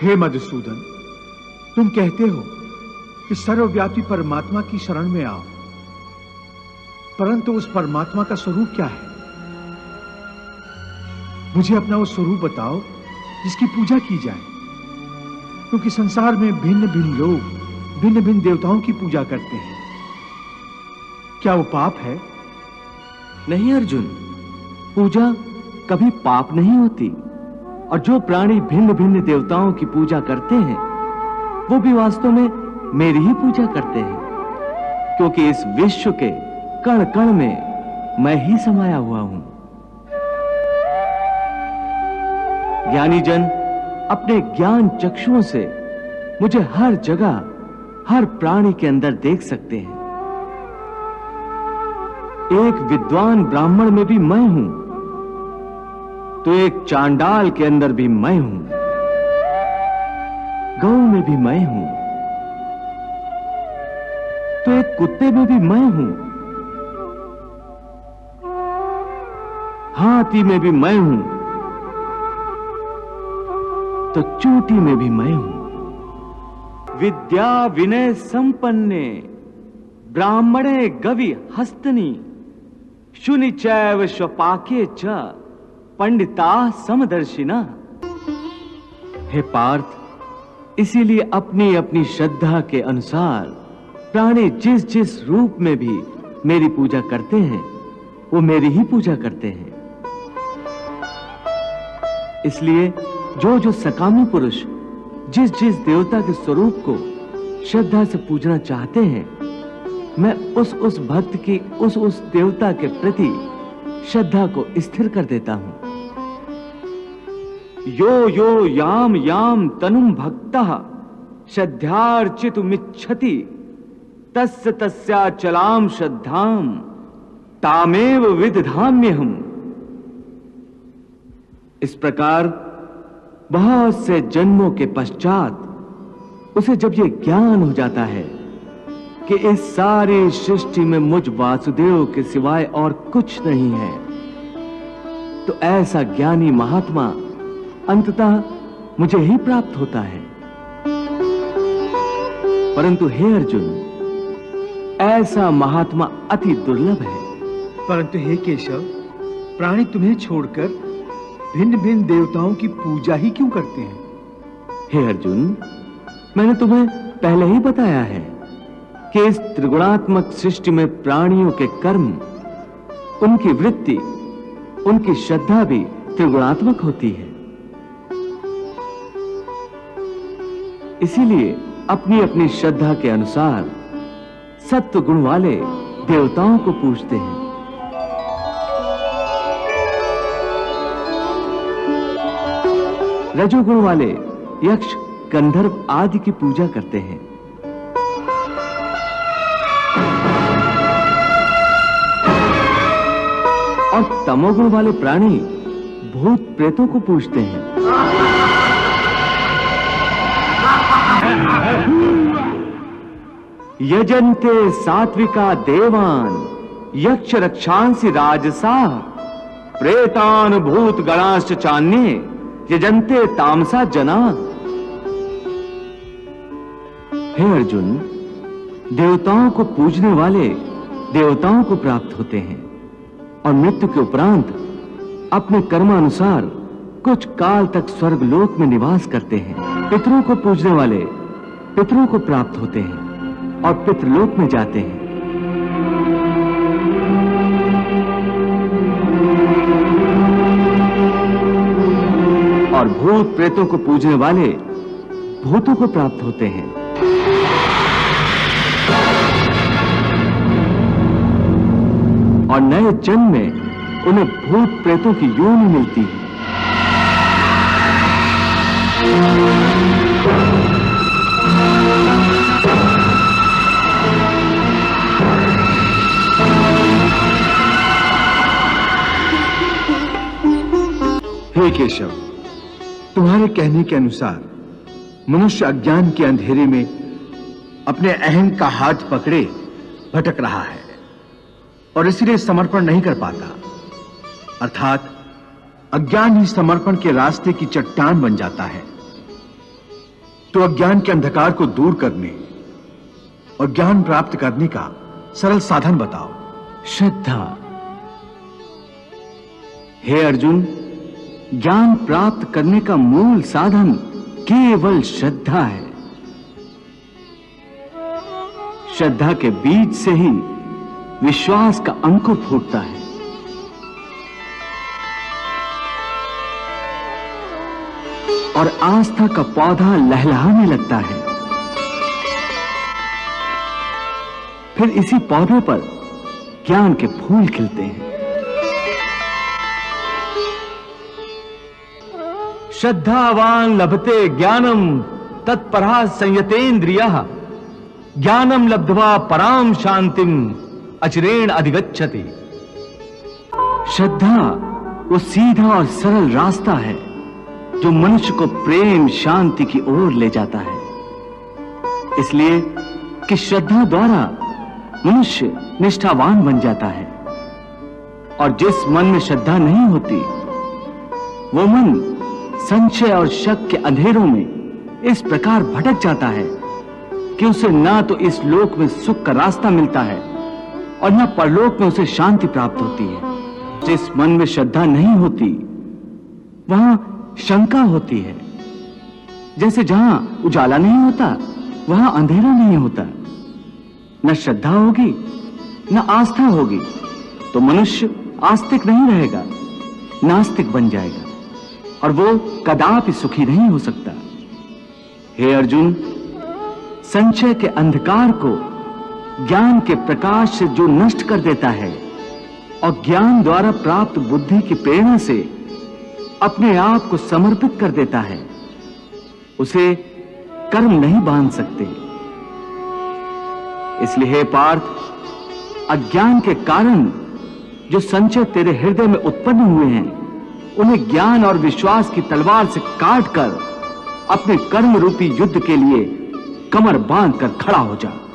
हे मधुसूदन, तुम कहते हो कि सर्वव्यापी परमात्मा की शरण में आओ, परंतु उस परमात्मा का स्वरूप क्या है? मुझे अपना वो स्वरूप बताओ जिसकी पूजा की जाए, क्योंकि संसार में भिन्न भिन्न लोग भिन्न भिन्न देवताओं की पूजा करते हैं। क्या वो पाप है? नहीं अर्जुन, पूजा कभी पाप नहीं होती। और जो प्राणी भिन्न भिन्न देवताओं की पूजा करते हैं वो भी वास्तव में मेरी ही पूजा करते हैं, क्योंकि इस विश्व के कण कण में मैं ही समाया हुआ हूं। ज्ञानी जन अपने ज्ञान चक्षुओं से मुझे हर जगह हर प्राणी के अंदर देख सकते हैं। एक विद्वान ब्राह्मण में भी मैं हूं, तो एक चांडाल के अंदर भी मैं हूं, गौ में भी मैं हूं, तो एक कुत्ते में भी मैं हूं, हाथी में भी मैं हूं, तो चूंटी में भी मैं हूं। विद्या विनय संपन्ने ब्राह्मणे गवि हस्तनी शुनि चैव स्वपाके च पंडिता समदर्शिना। हे पार्थ, इसीलिए अपनी अपनी श्रद्धा के अनुसार प्राणी जिस जिस रूप में भी मेरी पूजा करते हैं वो मेरी ही पूजा करते हैं। इसलिए जो जो सकामी पुरुष जिस जिस देवता के स्वरूप को श्रद्धा से पूजना चाहते हैं, मैं उस भक्त की उस देवता के प्रति श्रद्धा को स्थिर कर देता हूं। यो यो याम याम तनुम भक्तः श्रद्धार्चितुमिच्छति तस्य तस्याचलाम श्रद्धाम तामेव विदधाम्यहम्। इस प्रकार बहुत से जन्मों के पश्चात उसे जब ये ज्ञान हो जाता है कि इस सारी सृष्टि में मुझ वासुदेव के सिवाय और कुछ नहीं है, तो ऐसा ज्ञानी महात्मा अंततः मुझे ही प्राप्त होता है। परंतु हे अर्जुन, ऐसा महात्मा अति दुर्लभ है। परंतु हे केशव, प्राणी तुम्हें छोड़कर भिन्न भिन्न देवताओं की पूजा ही क्यों करते हैं? हे अर्जुन, मैंने तुम्हें पहले ही बताया है कि इस त्रिगुणात्मक सृष्टि में प्राणियों के कर्म, उनकी वृत्ति, उनकी श्रद्धा भी त्रिगुणात्मक होती है। इसीलिए अपनी अपनी श्रद्धा के अनुसार सत्व गुण वाले देवताओं को पूजते हैं। रजोगुण वाले यक्ष, गंधर्व आदि की पूजा करते हैं। और तमोगुण वाले प्राणी भूत प्रेतों को पूजते हैं। यजन्ते सात्विका देवान यक्ष रक्षांसि राजसाः प्रेतान भूत गणाश्च चान्ये यजन्ते तामसा जना। हे अर्जुन, देवताओं को पूजने वाले देवताओं को प्राप्त होते हैं और मृत्यु के उपरांत अपने कर्मानुसार कुछ काल तक स्वर्गलोक में निवास करते हैं। पितरों को पूजने वाले पितरों को प्राप्त होते हैं और पितृलोक में जाते हैं। और भूत प्रेतों को पूजने वाले भूतों को प्राप्त होते हैं। और नए जन्म में उन्हें भूत प्रेतों की योनि मिलती है। हे केशव, तुम्हारे कहने के अनुसार मनुष्य अज्ञान के अंधेरे में अपने अहं का हाथ पकड़े भटक रहा है और इसलिए समर्पण नहीं कर पाता, अर्थात अज्ञान ही समर्पण के रास्ते की चट्टान बन जाता है। तो अज्ञान के अंधकार को दूर करने और ज्ञान प्राप्त करने का सरल साधन बताओ। श्रद्धा। हे अर्जुन, ज्ञान प्राप्त करने का मूल साधन केवल श्रद्धा है। श्रद्धा के बीज से ही विश्वास का अंकुर फूटता है। और आस्था का पौधा लहलहाने लगता है। फिर इसी पौधे पर ज्ञान के फूल खिलते हैं। श्रद्धावान लभते ज्ञानम तत्परा संयतेन्द्रियः ज्ञानम लब्ध्वा पराम शांतिम अचिरेण अधिगच्छति। श्रद्धा वो सीधा और सरल रास्ता है जो मनुष्य को प्रेम शांति की ओर ले जाता है। इसलिए कि श्रद्धा द्वारा मनुष्य निष्ठावान बन जाता है। और जिस मन में श्रद्धा नहीं होती, वो मन संशय और शक के अंधेरों में इस प्रकार भटक जाता है कि उसे ना तो इस लोक में सुख का रास्ता मिलता है और ना परलोक में उसे शांति प्राप्त होती है। जिस मन में श्रद्धा नहीं होती, वहां शंका होती है। जैसे जहां उजाला नहीं होता, वहां अंधेरा नहीं होता। न श्रद्धा होगी, न आस्था होगी, तो मनुष्य आस्तिक नहीं रहेगा, नास्तिक बन जाएगा और वो कदापि सुखी नहीं हो सकता। हे अर्जुन, संशय के अंधकार को ज्ञान के प्रकाश से जो नष्ट कर देता है और ज्ञान द्वारा प्राप्त बुद्धि की प्रेरणा से अपने आप को समर्पित कर देता है, उसे कर्म नहीं बांध सकते। इसलिए हे पार्थ, अज्ञान के कारण जो संशय तेरे हृदय में उत्पन्न हुए हैं, उन्हें ज्ञान और विश्वास की तलवार से काट कर अपने कर्म रूपी युद्ध के लिए कमर बांध कर खड़ा हो जा।